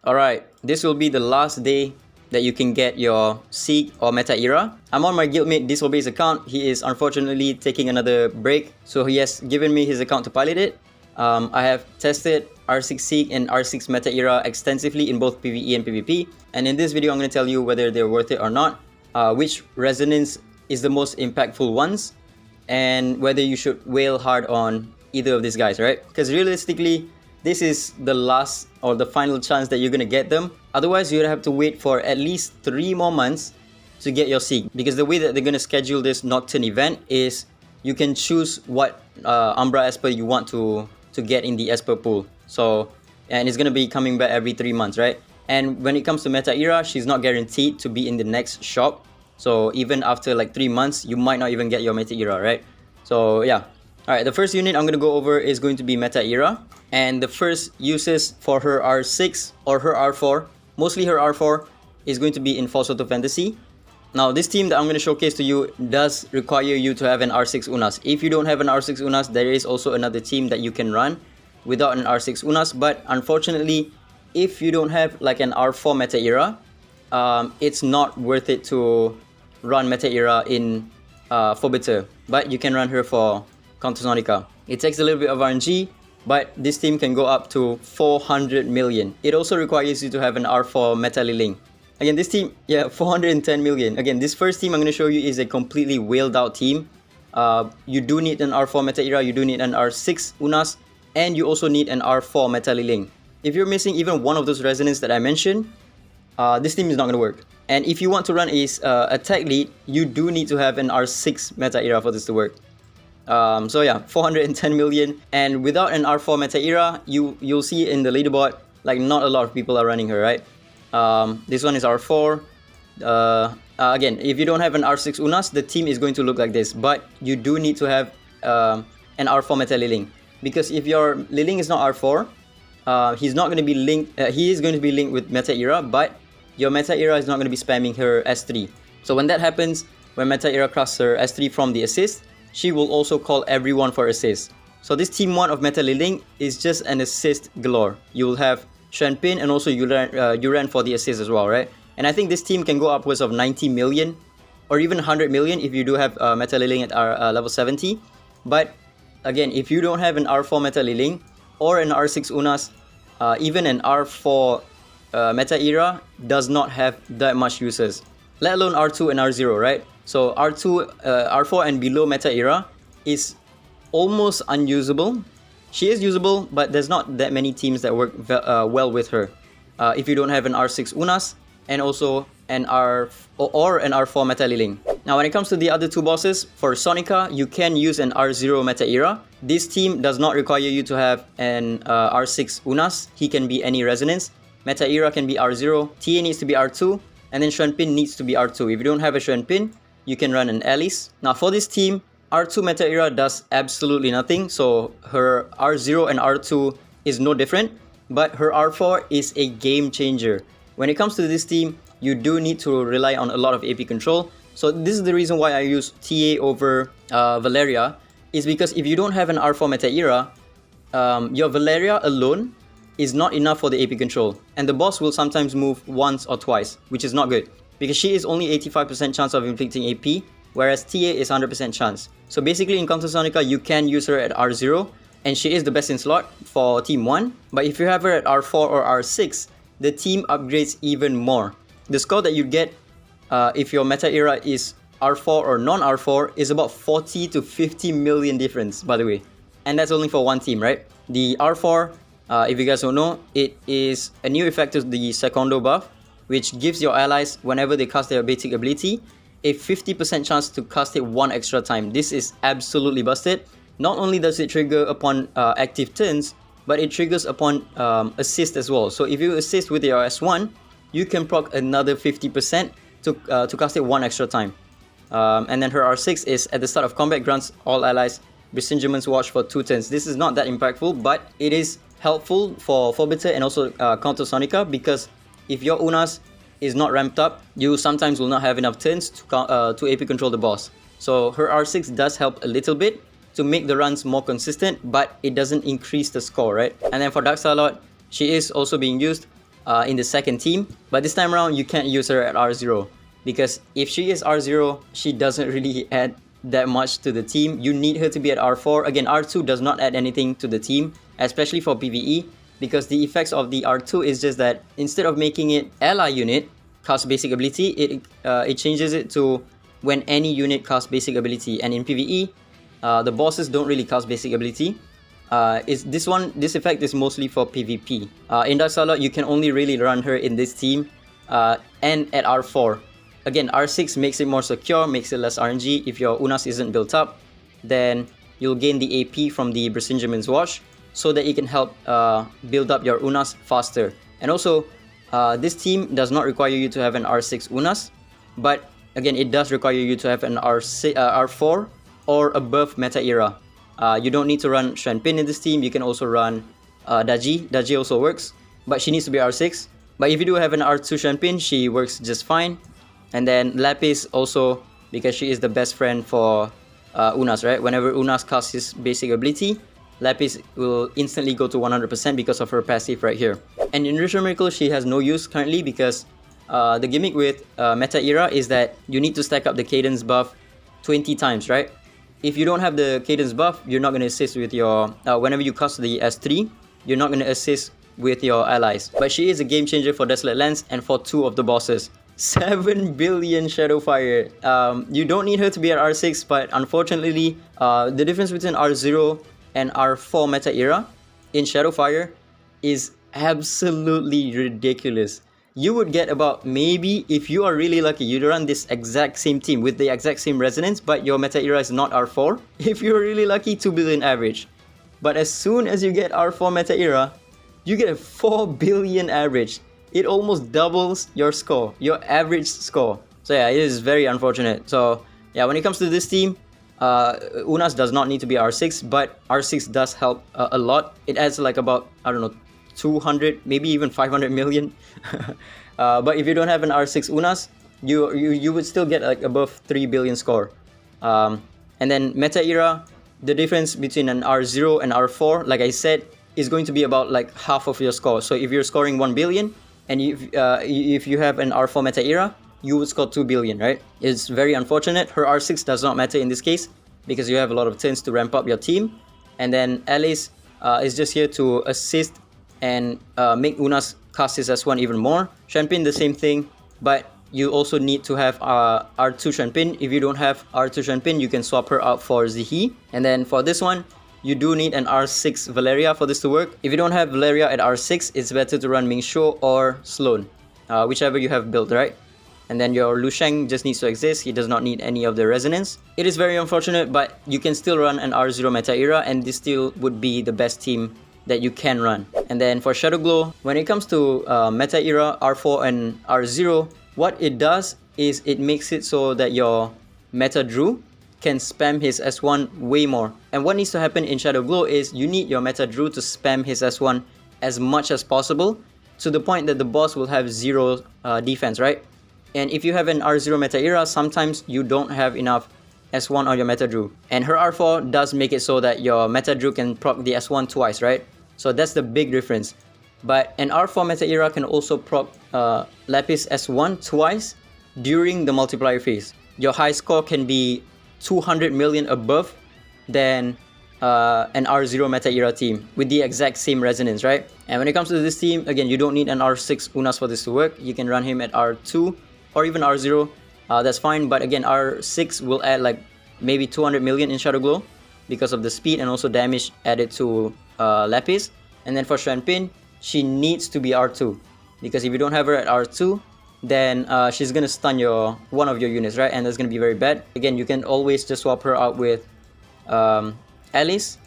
Alright, this will be the last day that you can get your Sieg or Meta EIRA. I'm on my guildmate Disobey's account. He is unfortunately taking another break, so he has given me his account to pilot it. I have tested R6 Sieg and R6 Meta EIRA extensively in both PvE and PvP, and in this video I'm going to tell you whether they're worth it or not, which resonance is the most impactful ones, and whether you should wail hard on either of these guys, right? Because realistically, this is the last or the final chance that you're gonna get them. Otherwise, you'd have to wait for at least 3 more months to get your Sieg. Because the way that they're gonna schedule this Nocturne event is you can choose what Umbra Esper you want to get in the Esper pool. So, and it's gonna be coming back every 3 months, right? And when it comes to Meta EIRA, she's not guaranteed to be in the next shop. So even after like 3 months, you might not even get your Meta EIRA, right? So yeah. Alright, the first unit I'm going to go over is going to be Meta EIRA. And the first uses for her R6 or her R4, mostly her R4, is going to be in False Auto Fantasy. Now, this team that I'm going to showcase to you does require you to have an R6 Unas. If you don't have an R6 Unas, there is also another team that you can run without an R6 Unas. But unfortunately, if you don't have like an R4 Meta EIRA, it's not worth it to run Meta EIRA in Forbiter. But you can run her for Countersonica. It takes a little bit of RNG, but this team can go up to 400 million. It also requires you to have an R4 Meta Liling. Again, this team, yeah, 410 million. Again, this first team I'm going to show you is a completely whaled out team. You do need an R4 Meta EIRA, you do need an R6 Unas, and you also need an R4 Meta Liling. If you're missing even one of those resonance that I mentioned, this team is not going to work. And if you want to run a tech lead, you do need to have an R6 Meta EIRA for this to work. So yeah, 410 million, and without an R4 Meta EIRA, you'll see in the leaderboard like not a lot of people are running her, right? This one is R4. Again, if you don't have an R6 Unas, the team is going to look like this, but you do need to have an R4 Meta Liling, because if your Liling is not R4, he's not going to be linked. He is going to be linked with Meta EIRA, but your Meta EIRA is not going to be spamming her S3. So when that happens, when Meta EIRA crafts her S3 from the assist, she will also call everyone for assist. So this team 1 of Meta Liling is just an assist galore. You'll have Shenpin and also Yuran for the assist as well, right? And I think this team can go upwards of 90 million or even 100 million if you do have Meta Liling at level 70. But again, if you don't have an R4 Meta Liling or an R6 Unas, even an R4 Meta EIRA does not have that much uses, let alone R2 and R0, right? So R2, R4 and below Meta EIRA is almost unusable. She is usable, but there's not that many teams that work well with her. If you don't have an R6 Unas and also an R4 Meta Liling. Now when it comes to the other 2 bosses, for Sonica, you can use an R0 Meta EIRA. This team does not require you to have an R6 Unas. He can be any resonance. Meta EIRA can be R0, TA needs to be R2, and then Shenpin needs to be R2. If you don't have a Shenpin, you can run an Alice. Now for this team, R2 Meta EIRA does absolutely nothing. So her R0 and R2 is no different, but her R4 is a game changer. When it comes to this team, you do need to rely on a lot of AP control. So this is the reason why I use TA over Valeria, is because if you don't have an R4 Meta EIRA, your Valeria alone is not enough for the AP control. And the boss will sometimes move once or twice, which is not good, because she is only 85% chance of inflicting AP, whereas TA is 100% chance. So basically in Countersonica, you can use her at R0, and she is the best in slot for Team 1. But if you have her at R4 or R6, the team upgrades even more. The score that you get if your Meta EIRA is R4 or non-R4 is about 40 to 50 million difference, by the way. And that's only for one team, right? The R4, if you guys don't know, it is a new effect to the Secondo buff, which gives your allies, whenever they cast their basic ability, a 50% chance to cast it 1 extra time. This is absolutely busted. Not only does it trigger upon active turns, but it triggers upon assist as well. So if you assist with your S1, you can proc another 50% to cast it 1 extra time. And then her R6 is at the start of combat grants all allies Besingerman's Watch for 2 turns. This is not that impactful, but it is helpful for Forbiter and also Countersonica, because if your Unas is not ramped up, you sometimes will not have enough turns to AP control the boss. So her R6 does help a little bit to make the runs more consistent, but it doesn't increase the score, right? And then for Dark Starlord, she is also being used in the second team. But this time around, you can't use her at R0 because if she is R0, she doesn't really add that much to the team. You need her to be at R4. Again, R2 does not add anything to the team, especially for PvE, because the effects of the R2 is just that instead of making it ally unit cast basic ability, it changes it to when any unit casts basic ability. And in PvE, the bosses don't really cast basic ability. This effect is mostly for PvP. In Desolate, you can only really run her in this team and at R4. Again, R6 makes it more secure, makes it less RNG. If your Unas isn't built up, then you'll gain the AP from the Bersingerman's Wash so that it can help build up your Unas faster. And also, this team does not require you to have an R6 Unas, but again, it does require you to have an R4 or above Meta EIRA. You don't need to run Shenpin in this team. You can also run Daji. Daji also works, but she needs to be R6. But if you do have an R2 Shenpin, she works just fine. And then Lapis also, because she is the best friend for Unas, right? Whenever Unas casts his basic ability, Lapis will instantly go to 100% because of her passive right here. And in Ritual Miracle, she has no use currently because the gimmick with Meta EIRA is that you need to stack up the cadence buff 20 times, right? If you don't have the cadence buff, you're not going to assist with your... whenever you cast the S3, you're not going to assist with your allies. But she is a game changer for Desolate Lands and for 2 of the bosses. 7 billion Shadowfire. You don't need her to be at R6, but unfortunately, the difference between R0 and R4 Meta EIRA in Shadowfire is absolutely ridiculous. You would get about, maybe if you are really lucky, you'd run this exact same team with the exact same resonance, but your Meta EIRA is not R4. If you're really lucky, 2 billion average. But as soon as you get R4 Meta EIRA, you get a 4 billion average. It almost doubles your score, your average score. So yeah, it is very unfortunate. So yeah, when it comes to this team, Unas does not need to be R6, but R6 does help a lot. It adds like about, I don't know, 200, maybe even 500 million. But if you don't have an R6 Unas, you would still get like above 3 billion score. And then Meta EIRA, the difference between an R0 and R4, like I said, is going to be about like half of your score. So if you're scoring 1 billion, and if you have an R4 Meta EIRA, you would score 2 billion, right? It's very unfortunate. Her R6 does not matter in this case because you have a lot of turns to ramp up your team. And then Alice is just here to assist and make Unas cast his S1 even more. Shenpin, the same thing, but you also need to have R2 Shenpin. If you don't have R2 Shenpin, you can swap her out for Zihi. And then for this one, you do need an R6 Valeria for this to work. If you don't have Valeria at R6, it's better to run Mingxiu or Sloan, whichever you have built, right? And then your Lu Sheng just needs to exist. He does not need any of the resonance. It is very unfortunate, but you can still run an R0 Meta EIRA, and this still would be the best team that you can run. And then for Shadow Glow, when it comes to Meta EIRA, R4 and R0, what it does is it makes it so that your Meta Drew can spam his S1 way more. And what needs to happen in Shadow Glow is you need your Meta Drew to spam his S1 as much as possible to the point that the boss will have 0 defense, right? And if you have an R0 Meta EIRA, sometimes you don't have enough S1 on your Meta Drew. And her R4 does make it so that your Meta Drew can proc the S1 twice, right? So that's the big difference. But an R4 Meta EIRA can also proc Lapis S1 twice during the multiplier phase. Your high score can be 200 million above than an R0 Meta EIRA team with the exact same resonance, right? And when it comes to this team, again, you don't need an R6 Unas for this to work. You can run him at R2 or even R0. That's fine, but again, R6 will add like maybe 200 million in Shadow Glow because of the speed and also damage added to Lapis. And then for Shenpin, she needs to be R2 because if you don't have her at R2, then she's gonna stun one of your units, right? And that's gonna be very bad. Again, you can always just swap her out with Alice,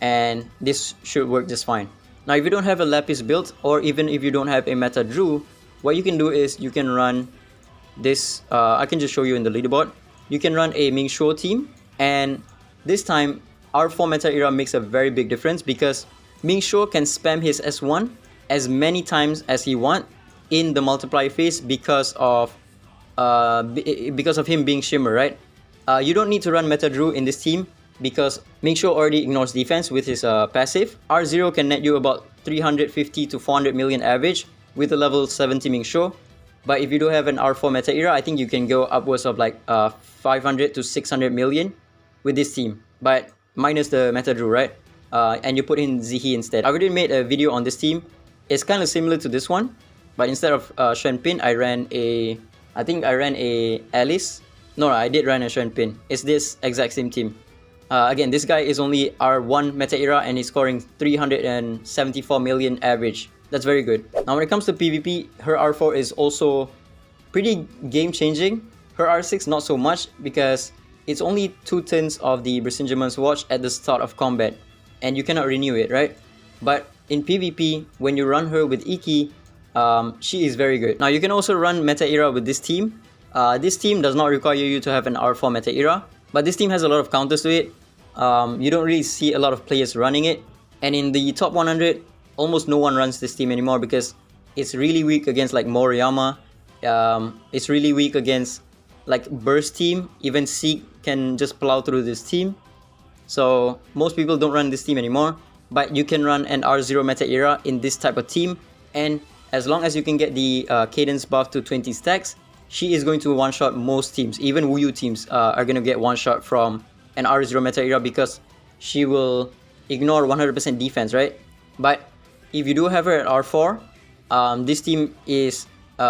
and this should work just fine. Now, if you don't have a Lapis built, or even if you don't have a Meta Drew, what you can do is you can run this. I can just show you in the leaderboard. You can run a Mingxiu team, and this time R4 Meta EIRA makes a very big difference because Mingxiu can spam his S1 as many times as he wants in the multiply phase because of him being Shimmer, right? You don't need to run Meta Drew in this team because Mingxiu already ignores defense with his passive. R0 can net you about 350 to 400 million average with a level 7 teaming show. But if you do have an R4 Meta ERA, I think you can go upwards of like 500 to 600 million with this team. But minus the Meta Drew, right? And you put in Zihi instead. I already made a video on this team. It's kind of similar to this one. But instead of Shen Pin, I think I ran a Alice. No, I did run a Shen Pin. It's this exact same team. Again, this guy is only R1 Meta ERA and he's scoring 374 million average. That's very good. Now when it comes to PvP, her R4 is also pretty game changing. Her R6 not so much because it's only 2 turns of the Brisingament's Watch at the start of combat and you cannot renew it, right? But in PvP, when you run her with Iki, she is very good. Now you can also run Meta ERA with this team. This team does not require you to have an R4 Meta ERA, but this team has a lot of counters to it. You don't really see a lot of players running it, and in the top 100, almost no one runs this team anymore because it's really weak against like Moriyama. It's really weak against like Burst team. Even Sieg can just plow through this team. So most people don't run this team anymore, but you can run an R0 Meta ERA in this type of team, and as long as you can get the cadence buff to 20 stacks, she is going to one-shot most teams. Even Wuyu teams are going to get one-shot from an R0 Meta ERA because she will ignore 100% defense, right? But if you do have her at R4, this team is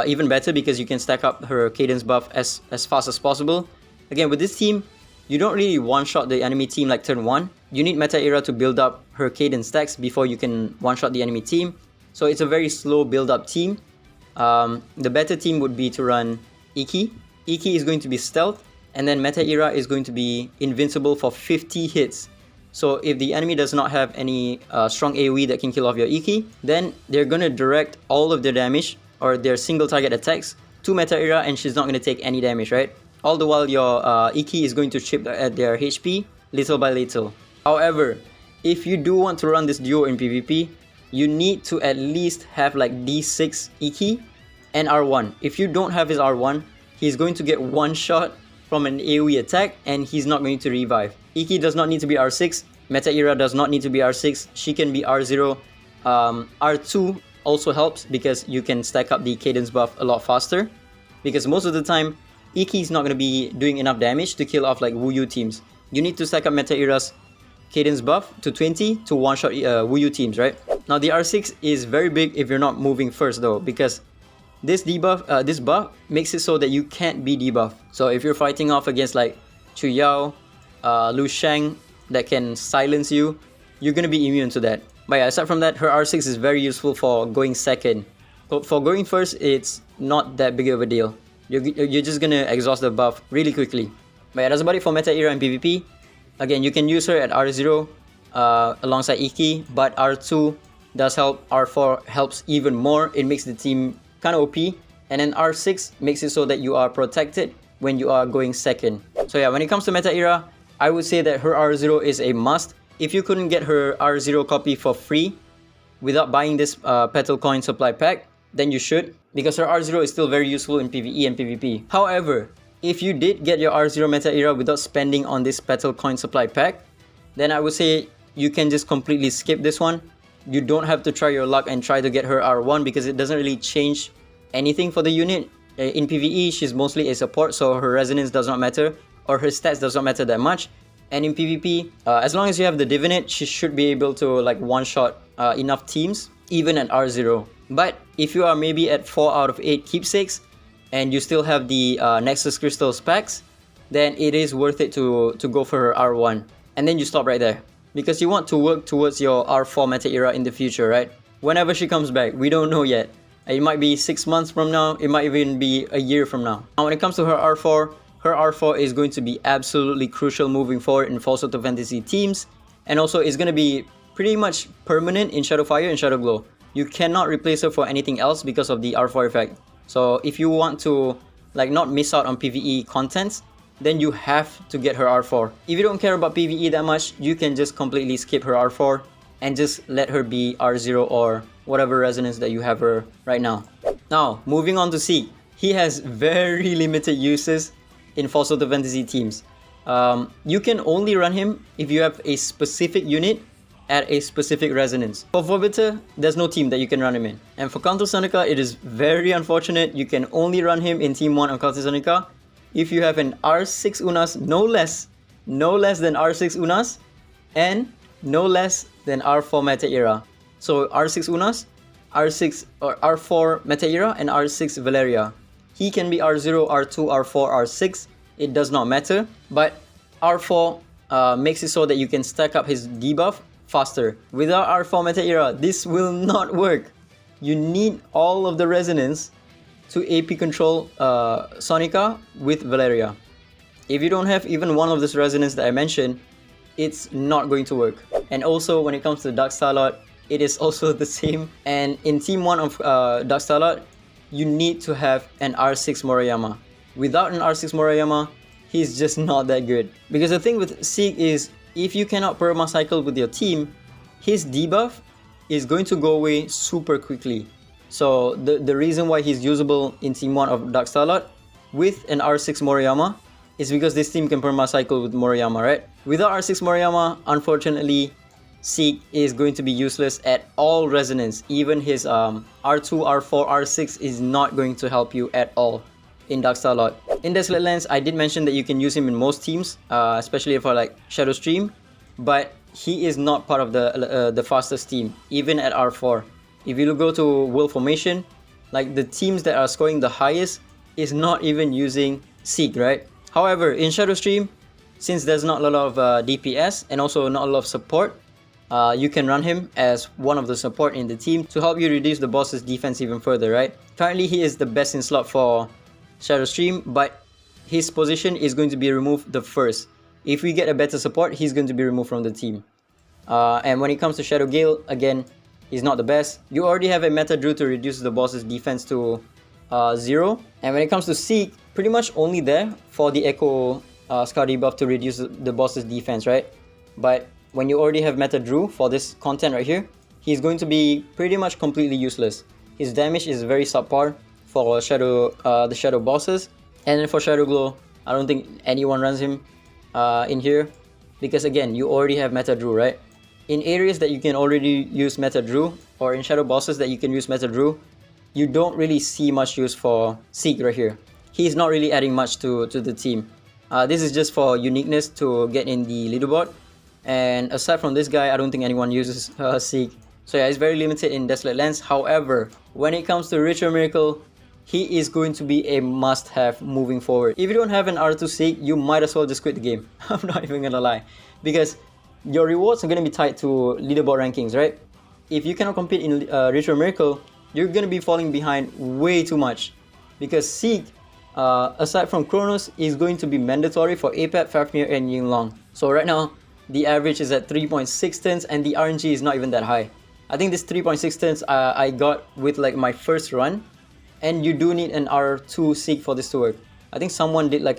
even better because you can stack up her cadence buff as fast as possible. Again, with this team, you don't really one-shot the enemy team like turn 1. You need Meta ERA to build up her cadence stacks before you can one-shot the enemy team. So it's a very slow build-up team. The better team would be to run Iki. Iki is going to be stealth, and then Meta ERA is going to be invincible for 50 hits. So if the enemy does not have any strong AoE that can kill off your Iki, then they're going to direct all of their damage or their single target attacks to Meta ERA and she's not going to take any damage, right? All the while your Iki is going to chip at their HP little by little. However, if you do want to run this duo in PvP, you need to at least have like D6 Iki and R1. If you don't have his R1, he's going to get one shot from an AoE attack and he's not going to revive. Iki does not need to be R6, Meta ERA does not need to be R6, she can be R0. R2 also helps because you can stack up the cadence buff a lot faster, because most of the time Iki is not going to be doing enough damage to kill off like Wuyu teams. You need to stack up Meta ERA's cadence buff to 20 to one-shot Wuyu teams, right? Now the R6 is very big if you're not moving first though, because this buff makes it so that you can't be debuffed. So if you're fighting off against like Chu Yao, Lu Shang that can silence you, you're gonna be immune to that. But yeah, aside from that, her R6 is very useful for going second. But for going first, it's not that big of a deal. You're just gonna exhaust the buff really quickly. But yeah, that's about it for Meta ERA and PvP. Again, you can use her at R0 alongside Iki, but R2 does help. R4 helps even more. It makes the team kind of OP, and then R6 makes it so that you are protected when you are going second. So yeah, when it comes to Meta ERA, I would say that her R0 is a must. If you couldn't get her R0 copy for free without buying this Petal Coin supply pack, then you should, because her R0 is still very useful in PvE and PvP. However, if you did get your R0 Meta ERA without spending on this Petal Coin supply pack, then I would say you can just completely skip this one. You don't have to try your luck and try to get her R1 because it doesn't really change anything for the unit. In PvE, she's mostly a support, so her resonance does not matter, or her stats does not matter that much. And in PvP, as long as you have the Divinate, she should be able to like one-shot enough teams, even at R0. But if you are maybe at 4 out of 8 keepsakes, and you still have the Nexus Crystals packs, then it is worth it to go for her R1. And then you stop right there, because you want to work towards your R4 Meta ERA in the future, right? Whenever she comes back, we don't know yet. It might be 6 months from now, it might even be a year from now. Now when it comes to her R4 is going to be absolutely crucial moving forward in False Auto Fantasy teams, and also it's going to be pretty much permanent in Shadowfire and Shadowglow. You cannot replace her for anything else because of the R4 effect. So if you want to like not miss out on PvE contents, then you have to get her R4. If you don't care about PvE that much, you can just completely skip her R4 and just let her be R0 or whatever resonance that you have her right now. Now, moving on to Sieg. He has very limited uses in False Auto Fantasy teams. You can only run him if you have a specific unit at a specific resonance. For Vobiter, there's no team that you can run him in. And for Counter Sonica, it is very unfortunate. You can only run him in Team 1 of Counter Sonica if you have an R6 Unas, no less than R6 Unas, and no less than R4 Meta EIRA. So R6 Unas, R6 or R4 Meta EIRA, and R6 Valeria. He can be R0, R2, R4, R6. It does not matter. But R4 makes it so that you can stack up his debuff faster. Without R4 Meta EIRA, this will not work. You need all of the resonance to AP control Sonica with Valeria. If you don't have even one of this resonance that I mentioned, it's not going to work. And also when it comes to Dark Starlord, it is also the same. And in Team 1 of Dark Starlord, you need to have an R6 Morayama. Without an R6 Morayama, he's just not that good. Because the thing with Sieg is, if you cannot perma cycle with your team, his debuff is going to go away super quickly. So the reason why he's usable in Team 1 of Dark Starlord with an R6 Morayama is because this team can perma cycle with Morayama, right? Without R6 Morayama, unfortunately, Sieg is going to be useless at all resonance. Even his R2, R4, R6 is not going to help you at all in Dark Starlord. In Desolate Lens, I did mention that you can use him in most teams, especially for like Shadow Stream, but he is not part of the fastest team, even at R4. If you go to World Formation, like the teams that are scoring the highest is not even using Sieg, right? However, in Shadow Stream, since there's not a lot of DPS and also not a lot of support, you can run him as one of the support in the team to help you reduce the boss's defense even further, right? Currently, he is the best in slot for Shadow Stream, but his position is going to be removed the first. If we get a better support, he's going to be removed from the team. And when it comes to Shadow Gale, again, he's not the best. You already have a Meta Druid to reduce the boss's defense to 0. And when it comes to Sieg, pretty much only there for the Echo Scar debuff to reduce the boss's defense, right? But when you already have Meta Druid for this content right here, he's going to be pretty much completely useless. His damage is very subpar for the Shadow bosses. And then for Shadow Glow, I don't think anyone runs him in here. Because again, you already have Meta Druid, right? In areas that you can already use Meta Druid, or in Shadow bosses that you can use Meta Druid, you don't really see much use for Sieg right here. He's not really adding much to the team. This is just for uniqueness to get in the leaderboard. And aside from this guy, I don't think anyone uses Sieg. So yeah, it's very limited in Desolate Lens. However, when it comes to Ritual Miracle, he is going to be a must-have moving forward. If you don't have an R2 Sieg, you might as well just quit the game. I'm not even gonna lie. Because your rewards are gonna be tied to leaderboard rankings, right? If you cannot compete in Ritual Miracle, you're gonna be falling behind way too much. Because Sieg, aside from Chronos, is going to be mandatory for APAP, Fafnir, and Yinglong. So right now, the average is at 3.6 turns and the RNG is not even that high. I think this 3.6 turns I got with like my first run. And you do need an R2 Sieg for this to work. I think someone did like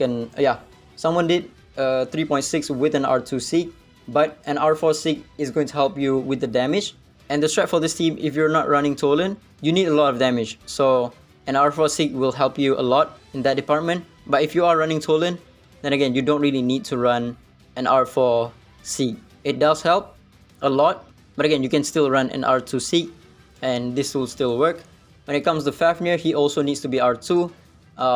someone did 3.6 with an R2 Sieg. But an R4 Sieg is going to help you with the damage. And the strat for this team, if you're not running Tolan, you need a lot of damage. So an R4 Sieg will help you a lot in that department. But if you are running Tolan, then again, you don't really need to run an R4 Sieg. It does help a lot. But again, you can still run an R2 Sieg and this will still work. When it comes to Fafnir, he also needs to be R2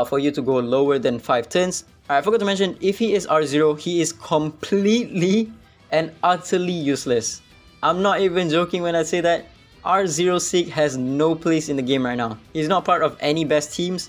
for you to go lower than 5 turns. I forgot to mention, if he is R0, he is completely and utterly useless. I'm not even joking when I say that. R0 Sieg has no place in the game right now. He's not part of any best teams.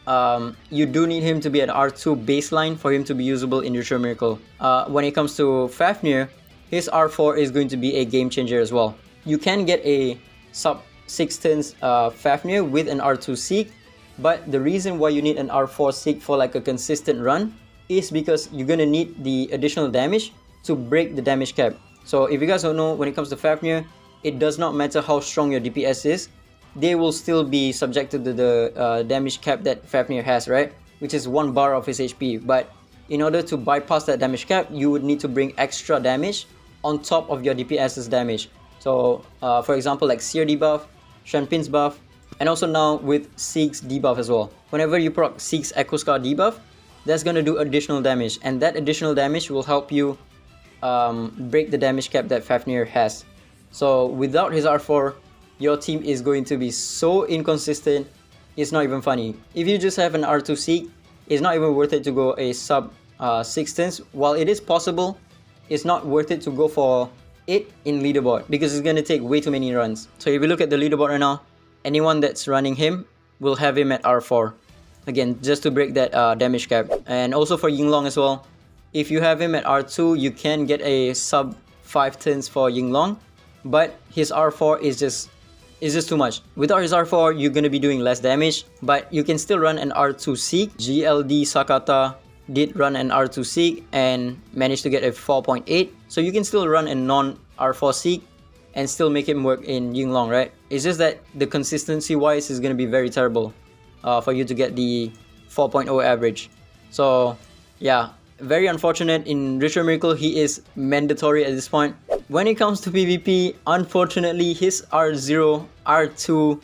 You do need him to be at R2 baseline for him to be usable in Ritual Miracle. When it comes to Fafnir, his R4 is going to be a game changer as well. You can get a sub 6 turns Fafnir with an R2 Sieg, but the reason why you need an R4 Sieg for like a consistent run is because you're gonna need the additional damage to break the damage cap. So if you guys don't know, when it comes to Fafnir, it does not matter how strong your DPS is, they will still be subjected to the damage cap that Fafnir has, right? Which is 1 bar of his HP. But in order to bypass that damage cap, you would need to bring extra damage on top of your DPS's damage. So for example, like Seer debuff, Shanpin's buff, and also now with Sieg's debuff as well. Whenever you proc Sieg's Echo Scar debuff, that's gonna do additional damage, and that additional damage will help you break the damage cap that Fafnir has. So without his R4, your team is going to be so inconsistent, it's not even funny. If you just have an R2 Sieg, it's not even worth it to go a sub 16th. While it is possible, it's not worth it to go for it in leaderboard because it's going to take way too many runs. So if you look at the leaderboard right now, anyone that's running him will have him at R4. Again, just to break that damage cap. And also for Yinglong as well, if you have him at R2, you can get a sub 5 turns for Yinglong, but his R4 is just too much. Without his R4, you're going to be doing less damage, but you can still run an R2 Sieg. GLD Sakata did run an R2 Sieg and managed to get a 4.8. So you can still run a non-R4 Sieg and still make him work in Yinglong, right? It's just that the consistency wise is going to be very terrible for you to get the 4.0 average. So yeah, very unfortunate. In Ritual Miracle, he is mandatory at this point. When it comes to PvP, unfortunately, his R0, R2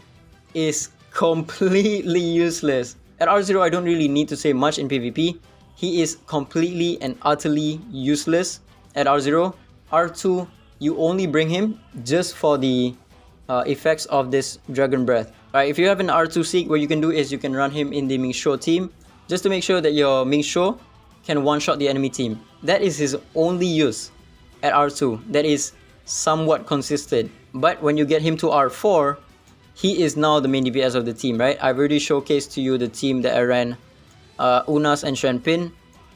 is completely useless. At R0, I don't really need to say much in PvP. He is completely and utterly useless at R0. R2, you only bring him just for the effects of this Dragon Breath. Alright, if you have an R2 Sieg, what you can do is you can run him in the Mingsho team just to make sure that your Mingsho can one-shot the enemy team. That is his only use at R2. That is somewhat consistent. But when you get him to R4, he is now the main DPS of the team, right? I've already showcased to you the team that I ran Unas and Shenpin.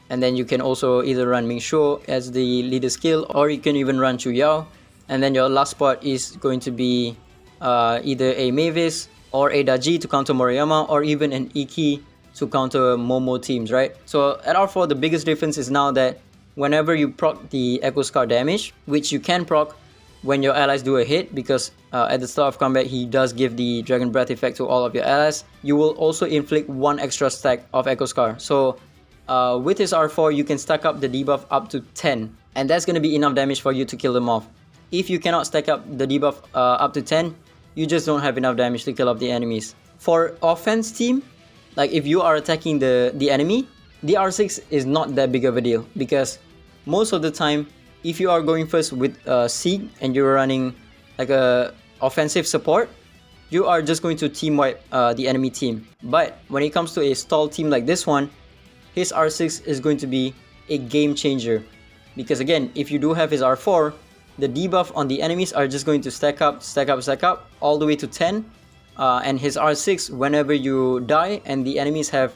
And then you can also either run Mingsho as the leader skill, or you can even run Chu Yao. And then your last spot is going to be either a Mavis or a Daji to counter Moriyama, or even an Iki to counter Momo teams, right? So at R4, the biggest difference is now that whenever you proc the Echo Scar damage, which you can proc when your allies do a hit, because at the start of combat he does give the Dragon Breath effect to all of your allies, you will also inflict 1 extra stack of Echo Scar. So with his R4, you can stack up the debuff up to 10, and that's going to be enough damage for you to kill them off. If you cannot stack up the debuff up to 10, you just don't have enough damage to kill off the enemies. For offense team, like if you are attacking the enemy, the R6 is not that big of a deal, because most of the time, if you are going first with Sieg and you're running like a offensive support, you are just going to team wipe the enemy team. But when it comes to a stall team like this one, his R6 is going to be a game changer, because again, if you do have his R4, the debuff on the enemies are just going to stack up all the way to 10, and his R6, whenever you die and the enemies have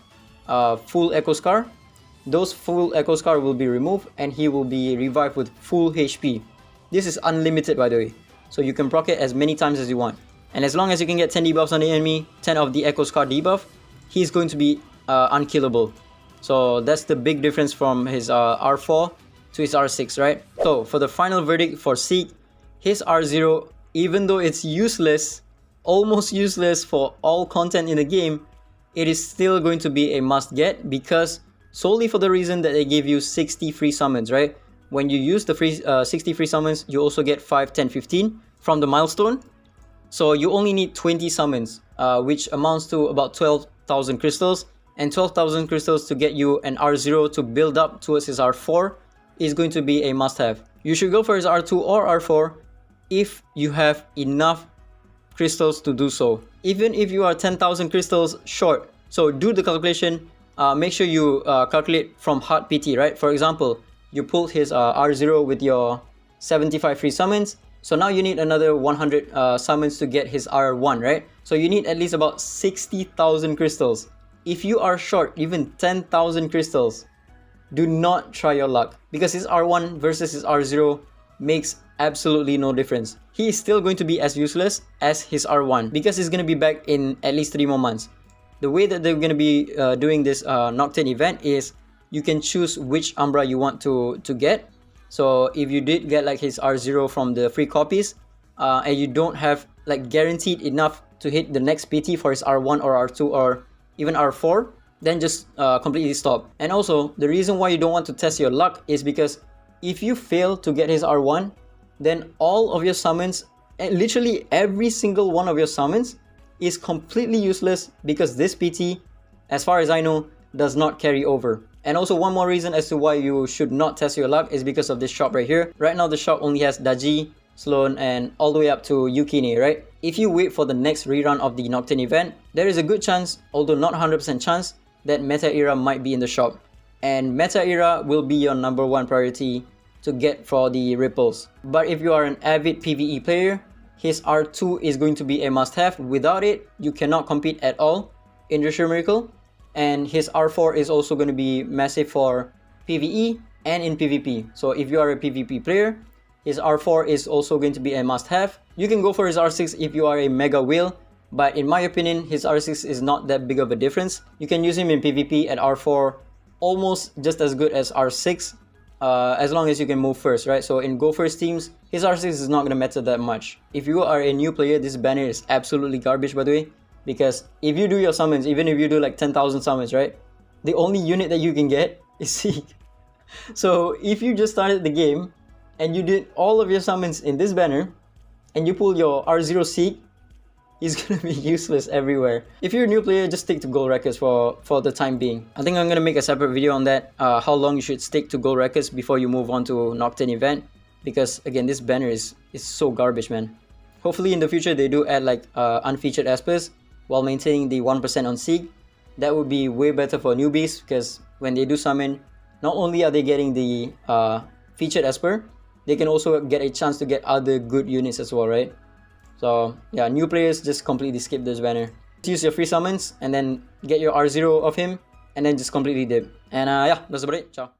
full Echo Scar, those full Echo Scar will be removed and he will be revived with full HP. This is unlimited, by the way, so you can proc it as many times as you want. And as long as you can get 10 debuffs on the enemy, 10 of the Echo Scar debuff, he's going to be unkillable. So that's the big difference from his R4 to his R6, right? So for the final verdict for Sieg, his R0, even though it's useless, almost useless for all content in the game, it is still going to be a must get, because solely for the reason that they give you 60 free summons, right? When you use the free 60 free summons, you also get 5, 10, 15 from the milestone. So you only need 20 summons, which amounts to about 12,000 crystals. And 12,000 crystals to get you an R0 to build up towards his R4 is going to be a must-have. You should go for his R2 or R4 if you have enough crystals to do so. Even if you are 10,000 crystals short. So do the calculation. Make sure you calculate from hard PT, right? For example, you pulled his R0 with your 75 free summons. So now you need another 100 summons to get his R1, right? So you need at least about 60,000 crystals. If you are short even 10,000 crystals, do not try your luck, because his R1 versus his R0 makes absolutely no difference. He is still going to be as useless as his R1, because he's going to be back in at least 3 more months. The way that they're going to be doing this Nocturne event is you can choose which Umbra you want to get. So if you did get like his R0 from the free copies and you don't have like guaranteed enough to hit the next PT for his R1 or R2 or even R4, then just completely stop. And also, the reason why you don't want to test your luck is because if you fail to get his R1, then all of your summons, literally every single one of your summons, is completely useless, because this PT, as far as I know, does not carry over. And also one more reason as to why you should not test your luck is because of this shop right here. Right now the shop only has Ggez, Sloan, and all the way up to Yukine, right? If you wait for the next rerun of the Nocturne event, there is a good chance, although not 100% chance, that Meta EIRA might be in the shop. And Meta EIRA will be your #1 priority to get for the ripples. But if you are an avid PvE player, his R2 is going to be a must-have. Without it, you cannot compete at all in Industrial Miracle. And his R4 is also going to be massive for PvE and in PvP. So if you are a PvP player, his R4 is also going to be a must-have. You can go for his R6 if you are a mega whale, but in my opinion, his R6 is not that big of a difference. You can use him in PvP at R4, almost just as good as R6, as long as you can move first, right? So in go first teams, his R6 is not going to matter that much. If you are a new player, this banner is absolutely garbage, by the way. Because if you do your summons, even if you do like 10,000 summons, right? The only unit that you can get is Sieg. So if you just started the game and you did all of your summons in this banner and you pull your R0 Sieg, he's gonna be useless everywhere. If you're a new player, just stick to gold records for the time being. I think I'm gonna make a separate video on that, how long you should stick to gold records before you move on to Nocturne event. Because again, this banner is so garbage, man. Hopefully in the future they do add like unfeatured espers while maintaining the 1% on Sieg. That would be way better for newbies, because when they do summon, not only are they getting the featured esper, they can also get a chance to get other good units as well, right? So yeah, new players just completely skip this banner. Use your free summons and then get your R0 of him and then just completely dip. And yeah, that's about it. Ciao.